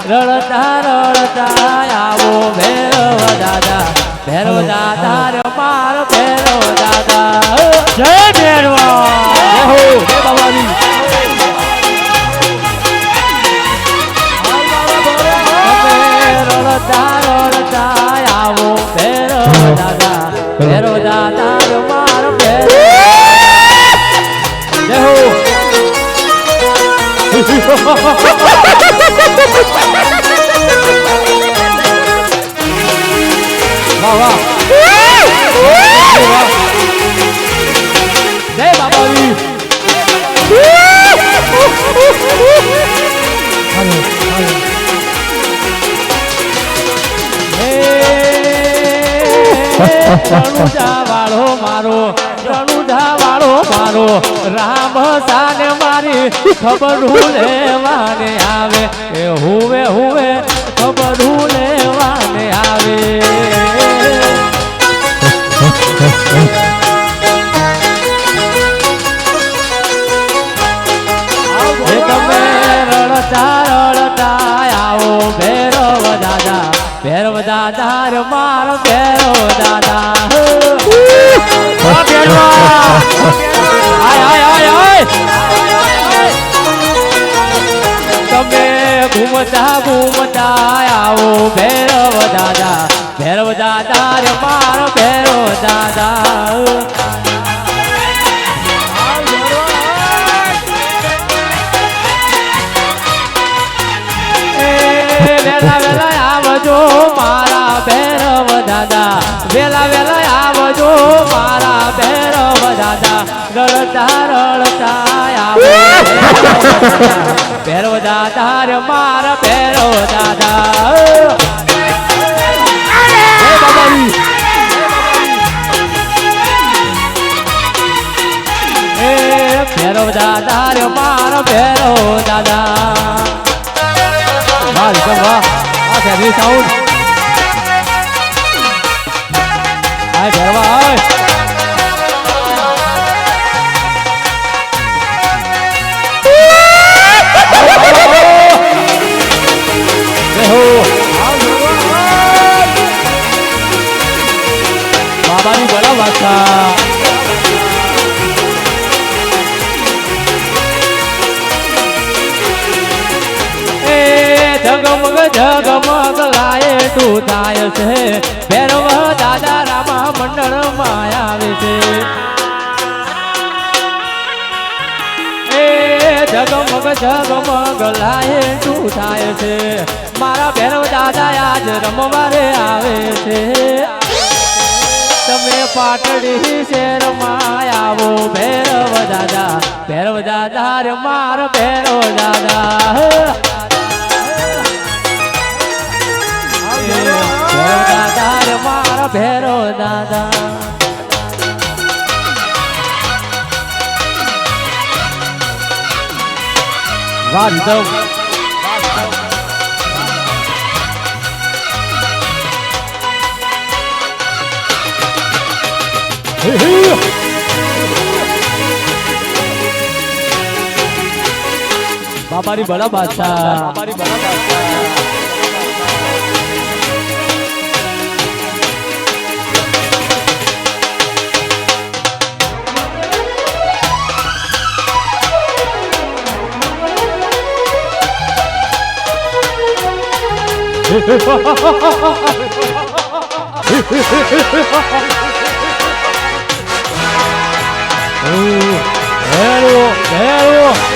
રડતા રડતા આવો ભૈરવ દાદા ભૈરવ દાદા રે માર ભૈરવ દાદા જય ભૈરવ જય હો જય બાબાજી રડતા રડતા આવો ભૈરવ દાદા ભૈરવ દાદા રે માર ભૈરવ જય હો વાહ વાહ જય બાબાજી રણુજા વાળો મારો રણુજા વાળો મારો રામ સાને મારી ખબર લેવાને આવે એ હુવે હુવે ખબર લેવાને આવે તમે રડતા રડતા આવો ભૈરવ દાદા રે માર ભૈરવ દાદા તમે ઘૂમતા ઘૂમતા આવો ભૈરવ દાદા રે માર ભૈરવ દાદા વેલા વેલા આવજો મારા ભૈરવ દાદા વેલા વેલા આવજો મારા ભૈરવ દાદા રડતા રડતા આવો ભૈરવ દાદા રે મારા ભૈરવ દાદા ભૈરવ દાદા રે મારા ભૈરવ દાદા વાહ વાહ આ ફેરી સાઉન્ડ આય ભૈરવા આય બાબાની બડા વાસા જગમગ જગમગ લાય તું થાય છે ભૈરવ દાદા રામા મંડળ માં આવે છે એ જગમગ જગમગ લાય તું થાય છે મારા ભૈરવ દાદા આજ રમવારે આવે છે તમે પાટડી શહેરમાં આવો ભૈરવ દાદા રે માર ભૈરવ દાદા દાદા રે મારા ભૈરવ દાદા વાંધવ બાબાની બડા બાદશાહ Hello, hello.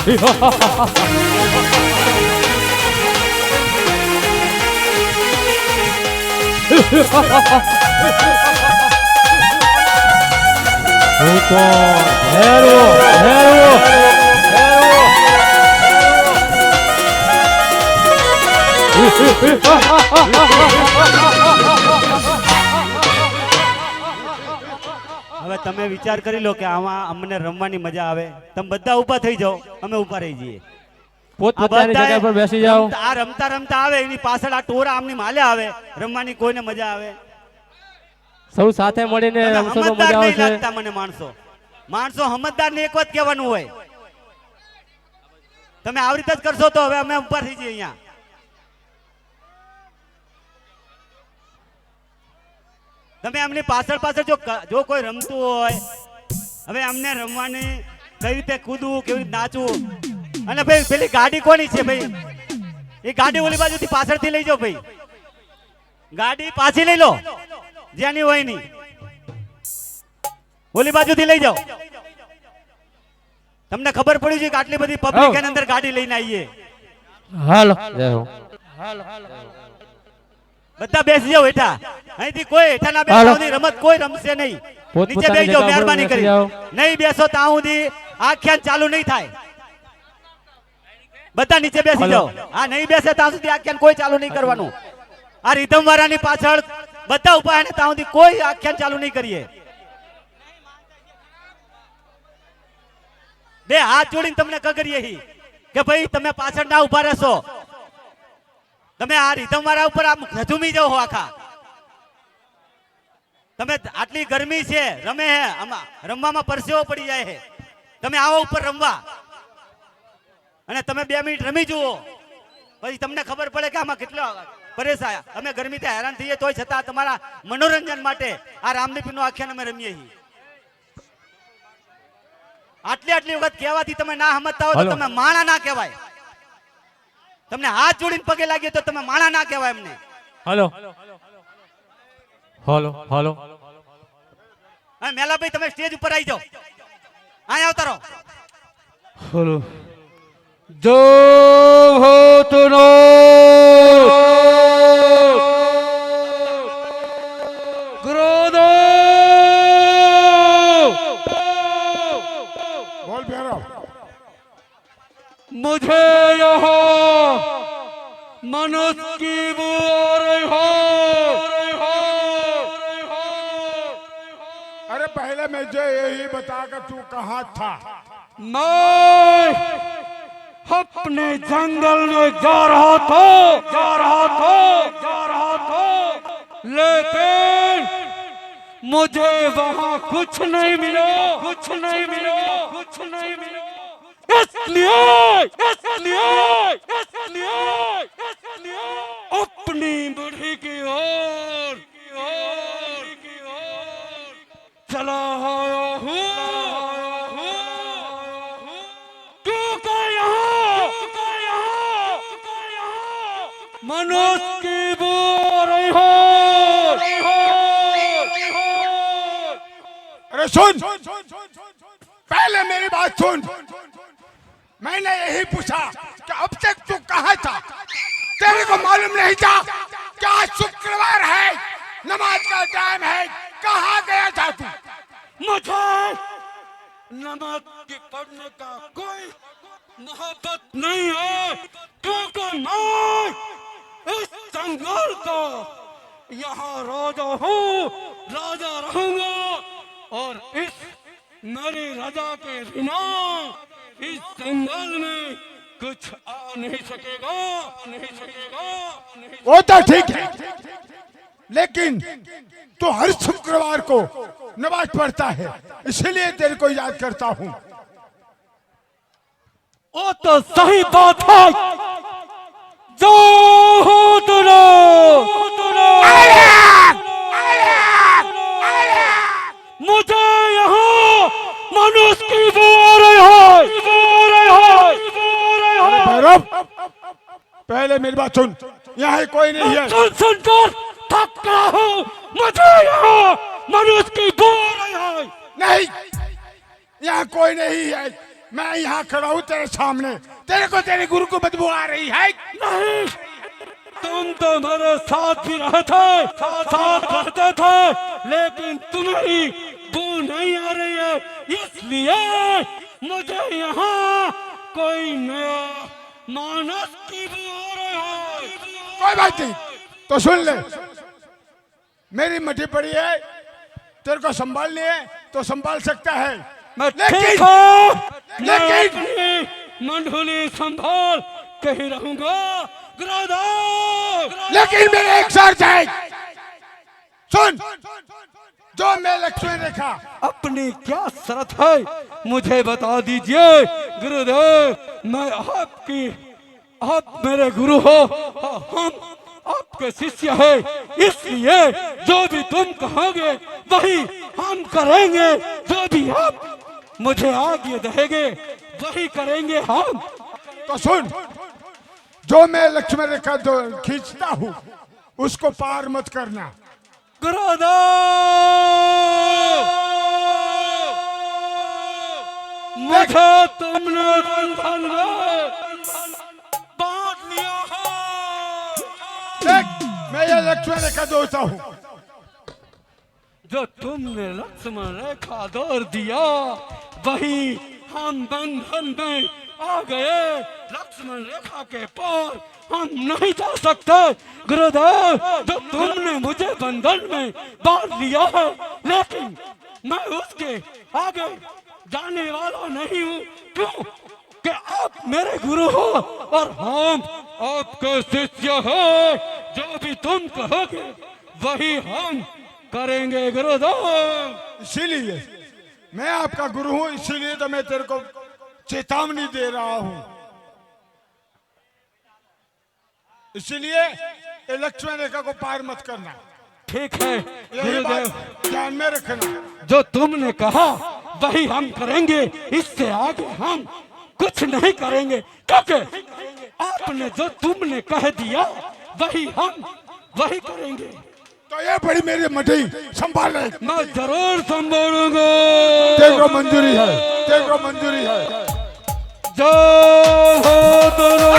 हेरो हेरो હવે તમે વિચાર કરી લો કે આમાં અમને રમવાની મજા આવે. તમે બધા ઊભા થઈ જાઓ, અમે ઊભા રહી જઈએ. પોતપોતાની જગ્યા પર બેસી જાઓ. આ રમતા રમતા આવે એની પાછળ આ ટોરા આમની માલે આવે, રમવાની કોઈને મજા આવે. સૌ સાથે મળીને રમશો તો મજા આવશે. મને માણસો સમજદાર ને એક વાત કહેવાનું હોય. તમે આવી રીતે જ કરશો તો હવે અમે ઊભા થઈ જઈએ અહીંયા. તમે એમની પાછળ પાછળ જો કોઈ રમતું હોય, હવે અમને રમવાની કઈ રીતે કૂદવું, કેવી રીતે નાચવું. અને ભાઈ પેલી ગાડી કોની છે ભાઈ? એ ગાડી ઓલી બાજુથી પાછળથી લઈ જાઓ ભાઈ. ગાડી પાછી લઈ લો, જ્યાંની હોય ની ઓલી બાજુથી લઈ જાઓ. તમને ખબર પડી છે કે આટલી બધી પબ્લિક એની અંદર ગાડી લઈને આવીએ. હાલો બધા બેસી જાઓ હેઠા. અહીંથી કોઈ હેઠા ના બેસો, રમત કોઈ રમશે નહીં. નીચે બેસી જાઓ મહેરબાની કરી. નહીં બેસો ત્યાં સુધી આખ્યાન ચાલુ નહીં થાય. બધા નીચે બેસી જાઓ. હા, નહીં બેસે ત્યાં સુધી આખ્યાન કોઈ ચાલુ નહીં કરવાનું. આ રીધમ વાળાની પાછળ બધા ઉભા ને ત્યાં સુધી કોઈ આખ્યાન ચાલુ નહીં કરીએ. બે હાથ જોડીને તમને કગરીએ કે ભાઈ તમે પાછળ ના ઉભા રહેશો. તમે આ રીધમ વાળા ઉપર આમ ઝૂમી જાઓ આખા. તમે આટલી ગરમી છે, રમે હે, રમવામાં પરસેવો પડી જાય છે. તમે આવો ઉપર રમવા અને તમે 2 મિનિટ રમી જુઓ, પછી તમને ખબર પડે કે આમાં કેટલો પરેશાન. અમે ગરમીથી હેરાન થઈએ તોય છતાં તમારા મનોરંજન માટે આ રામદીપનું આખ્યાન અમે રમીએ છીએ. આટલી વખત કહેવાથી તમે ના સમજતા હોય તો તમે માણા ના કહેવાય. તમને હાથ જોડીને પગે લાગીએ તો તમે માણા ના કહેવાય એમને. હાલો હાલો હાલો હા મેલાભાઈ, તમે સ્ટેજ ઉપર આવી જાઓ. અહીંયા આવતા રહો. હાલો જો હો તુનો ગ્રોદો बोल भैरव मुझे यहाँ मनुष्य की बू आ रही हो। अरे पहले मुझे यही बता कि तू कहाँ था? मैं अपने जंगल में जा रहा था, लेकिन मुझे वहाँ कुछ नहीं मिला। इसलिए अपनी बुढ़ी की ओर चला आया हूँ। मनुष्य की बू रही हो। अरे सुन, पहले मेरी बात सुन। मैंने यही पूछा कि अब तक तू कहाँ था? तेरे को मालूम नहीं था क्या शुक्रवार है, नमाज का टाइम है? कहाँ गया था तू? मुझे नमाज की पढ़ने का कोई मोहब्बत नहीं है, क्योंकि मैं इस जंगल का यहाँ राजा हूँ, राजा रहूंगा, और इस मेरी राजा के बिना इस जंगल में कुछ आ नहीं सकेगा। वो तो ठीक है, लेकिन तू हर शुक्रवार को नमाज पढ़ता है, इसलिए तेरे को याद करता हूँ। वो तो सही बात है। जो हो तुरो मुझे यहाँ मनुष्य की बू आ रही है। भैरव, पहले मेरी बात सुन। यहाँ कोई नहीं है। सुनकर थक गया हूँ। मुझे यहाँ मनुष्य की बू आ रही है। नहीं, यहाँ कोई नहीं है। मैं यहाँ खड़ा हूँ तेरे सामने, तेरे को तेरे गुरु को बदबू आ रही है? नहीं, तुम तो मेरे साथ भी रहे थे, साथ रहते थे, लेकिन तुम्हारी बू नहीं आ रही है, इसलिए मुझे यहाँ कोई नया मानस की बू आ रही है। कोई बात नहीं, तो सुन ले, मेरी मठी पड़ी है, तेरे को संभालनी है तो संभाल सकता है, मैं लेकिन- ठीक हूँ, मैं लेकिन- अपनी मंडली संभाल के ही रहूंगा गुरुदेव। लेकिन मेरे एक शर्त है, सुन, जो मैं लक्ष्मण रेखा अपनी क्या शर्त है मुझे बता दीजिए गुरुदेव। मैं आप मेरे गुरु हो, हम आपके शिष्य है, इसलिए जो भी तुम कहोगे वही हम करेंगे, जो भी आप मुझे आगे देंगे वही करेंगे हम। तो सुन, जो मैं लक्ष्मण रेखा जो खींचता हूँ उसको पार मत करना। गुरुदेव, मुझे तुमने बंधन में बांध लिया है। देख, मैं ये लक्ष्मण रेखा जोड़ता हूँ, जो तुमने लक्ष्मण रेखा दौड़ दिया वही हम बंधन में आ गए। लक्ष्मण रेखा के पार हम नहीं जा सकते गुरुदेव। जो तुमने मुझे बंधन में बांध लिया है, लेकिन मैं उसके आगे जाने वाला नहीं हूँ। क्यों कि आप मेरे गुरु हो और हम आपके शिष्य हैं। जो भी तुम कहोगे वही हम करेंगे गुरुदेव। इसीलिए मैं आपका गुरु हूँ, इसीलिए तो मैं तेरे को चेतावनी दे रहा हूँ। इसीलिए ये लक्ष्मण रेखा को पार मत करना, ठीक है यही गुरुदेव, बात ध्यान में रखना। जो तुमने कहा वही हम करेंगे, इससे आगे हम कुछ नहीं करेंगे, क्योंकि आपने जो तुमने कह दिया वही करेंगे। तो ये बड़ी मेरी मठी संभाल ले, मैं जरूर संभालूंगा। तेरे को मंजूरी है, तेरे को मंजूरी है। जो हो दोनों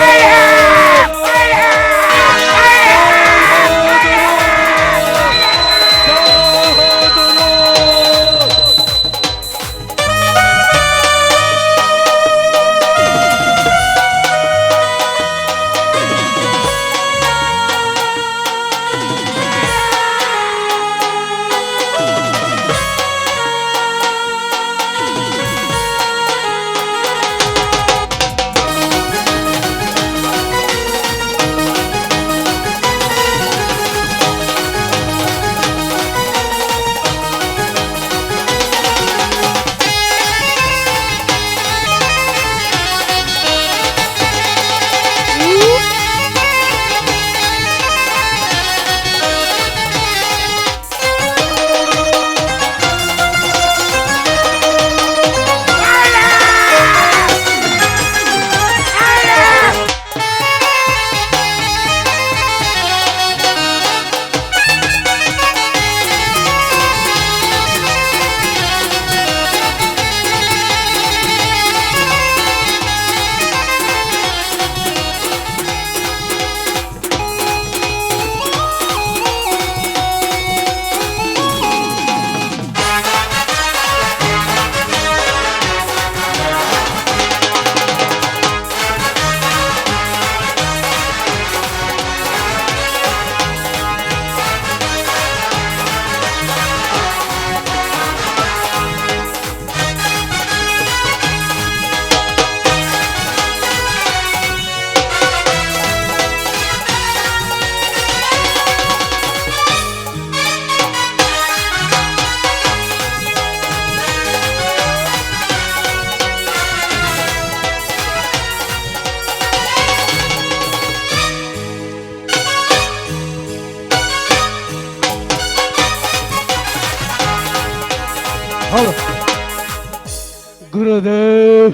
गुरुदेव,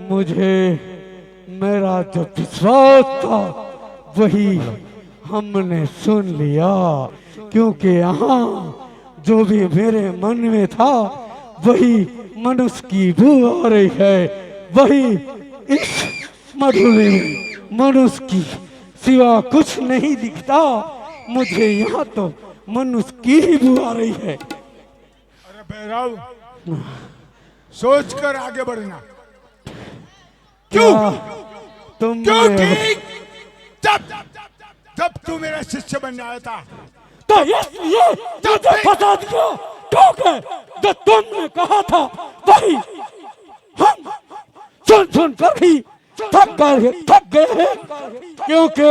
मुझे मेरा जो विश्वास था वही हमने सुन लिया, क्योंकि यहाँ जो भी मेरे मन में था वही मनुष्य की बू आ रही है, वही इस मधुली में मनुष्य की सिवा कुछ नहीं दिखता। मुझे यहाँ तो मनुष्य की ही बू आ रही है। अरे भैरव, सोच कर आगे बढ़ना। क्यों तुम क्योंकि जब जब तू मेरा शिष्य बनने आया था तो ये मुझे फंसा दिया, क्योंकि जो तुमने कहा था वही हम सुन कर ही थक गए हैं। क्योंकि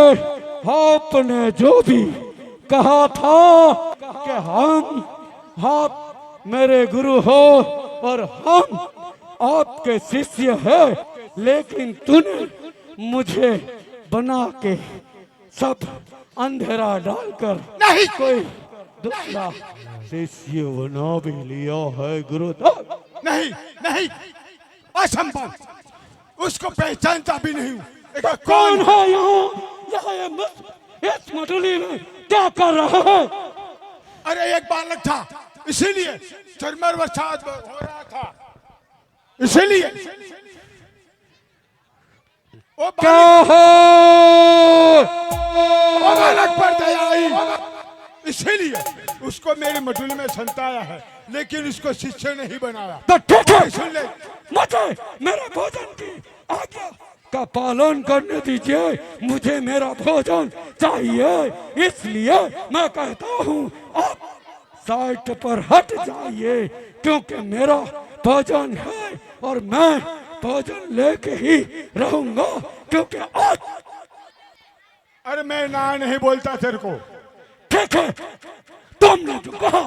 आपने जो भी कहा था कि आप मेरे गुरु हो और हम आपके शिष्य हैं, लेकिन तूने मुझे बना के सब अंधेरा डालकर नहीं कोई दूसरा शिष्य बना भी लिया है गुरुदेव। नहीं नहीं, असंभव, उसको पहचानता भी नहीं हूँ। देखो कौन है यहाँ इस मटुली में क्या कर रहा है? अरे एक बालक था, इसीलिए चरमर बरसात हो रहा था, इसीलिए वो क्या बालक, है? वो बालक पर दया आई, इसीलिए उसको मेरी मटुली में संताया है, लेकिन उसको शिष्य नहीं बनाया। तो ठीक है, सुन ले, मुझे मेरे भोजन की आज्ञा का पालन करने दीजिए। मुझे मेरा भोजन चाहिए, इसलिए मैं कहता हूँ आप साइड पर हट जाइए, क्योंकि मेरा भोजन है और मैं भोजन लेके ही रहूंगा। क्योंकि आज अरे मैं ना नहीं बोलता तेरे को। ठीक है, तुमने जो कहा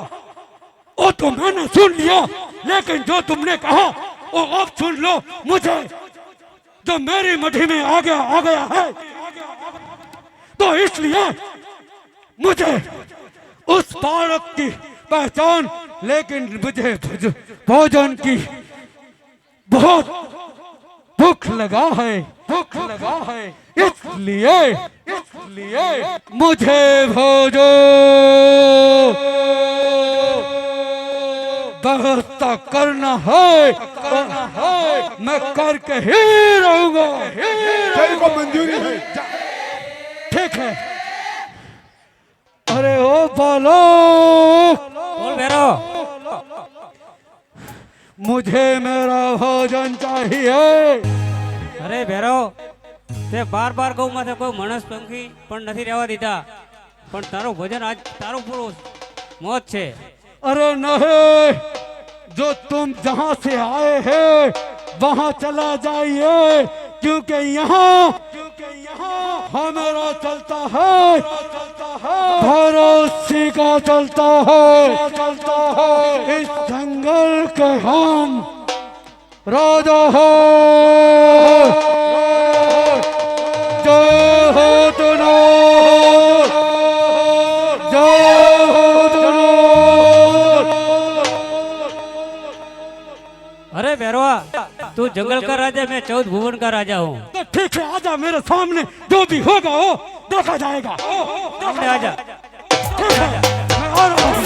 वो तो मैंने सुन लिया, लेकिन जो तुमने कहा वो अब सुन लो। मुझे जो मेरी मठी में आ गया है, तो इसलिए मुझे उस बालक की पहचान, लेकिन मुझे भोजन की बहुत भूख लगा है, इसलिए मुझे भोजन व्यवस्था करना है, मैं करके ही रहूंगा। तेरे को मंजूरी है, जा। ठीक है। अरे ओ बालक, बोल भैरव। मुझे मेरा भोजन चाहिए। અરે ભેરવ, તે બાર બાર ગૌ માથે કોઈ માણસ પંખી પણ નથી રહેવા દીધા, પણ તારું ભજન આજ તારું પૂરું મોત છે। अरे नहीं, जो तुम जहाँ से आए हैं वहाँ चला जाइए, क्योंकि यहाँ हमारा चलता है, भरोसे का चलता है। इस जंगल के हम राजा हो, जय हो तुनो, जय हो तुनो। अरे भैरवा, तू जंगल का राजा, मैं 14 भुवन का राजा हूँ। तो ठीक है, आजा मेरे सामने, जो भी होगा वो देखा जाएगा। सामने आजा। ठीक है, मैं आ रहा हूँ।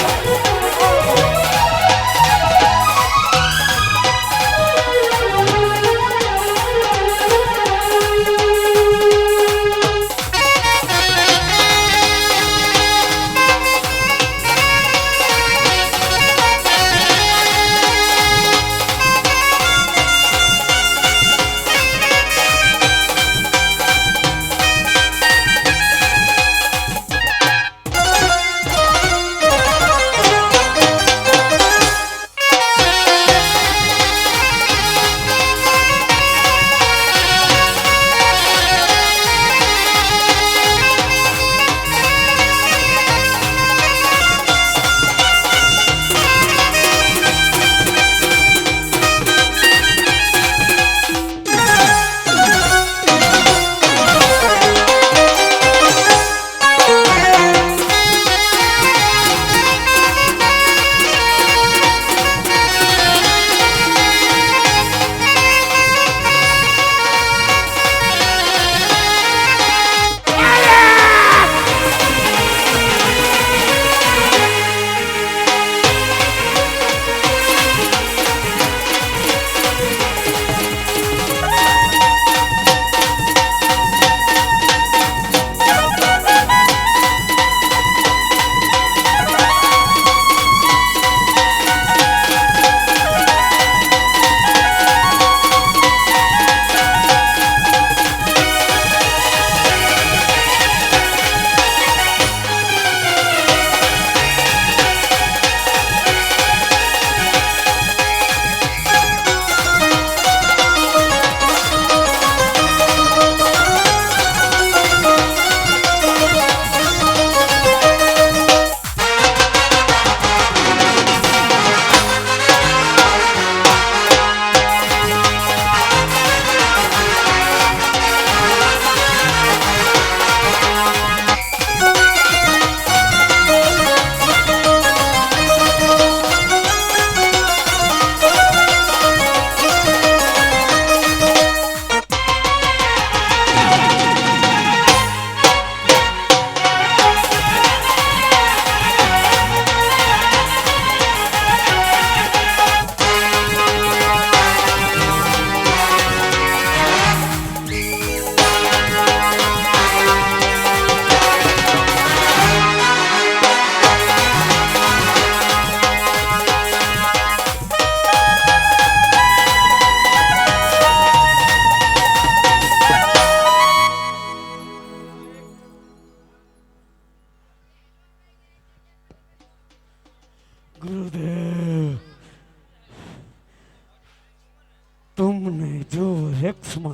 तुमने जो लक्ष्मण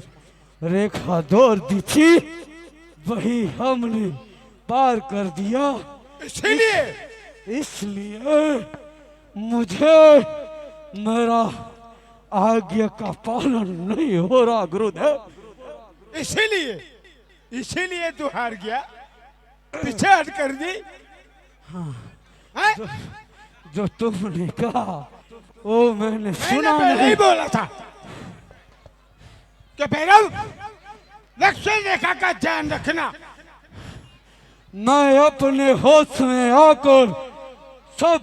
रेखा दौड़ दी थी वही हमने पार कर दिया। इसलिए मुझे मेरा आज्ञा का पालन नहीं हो रहा गुरुदेव। इसीलिए तू हार गया, पीछे हट कर दी। हाँ जो तुमने कहा वो मैंने सुना मैंने नहीं। बोला था कि भैरव लक्ष्मण रेखा का ध्यान रखना। मैं अपने होश में आकर सब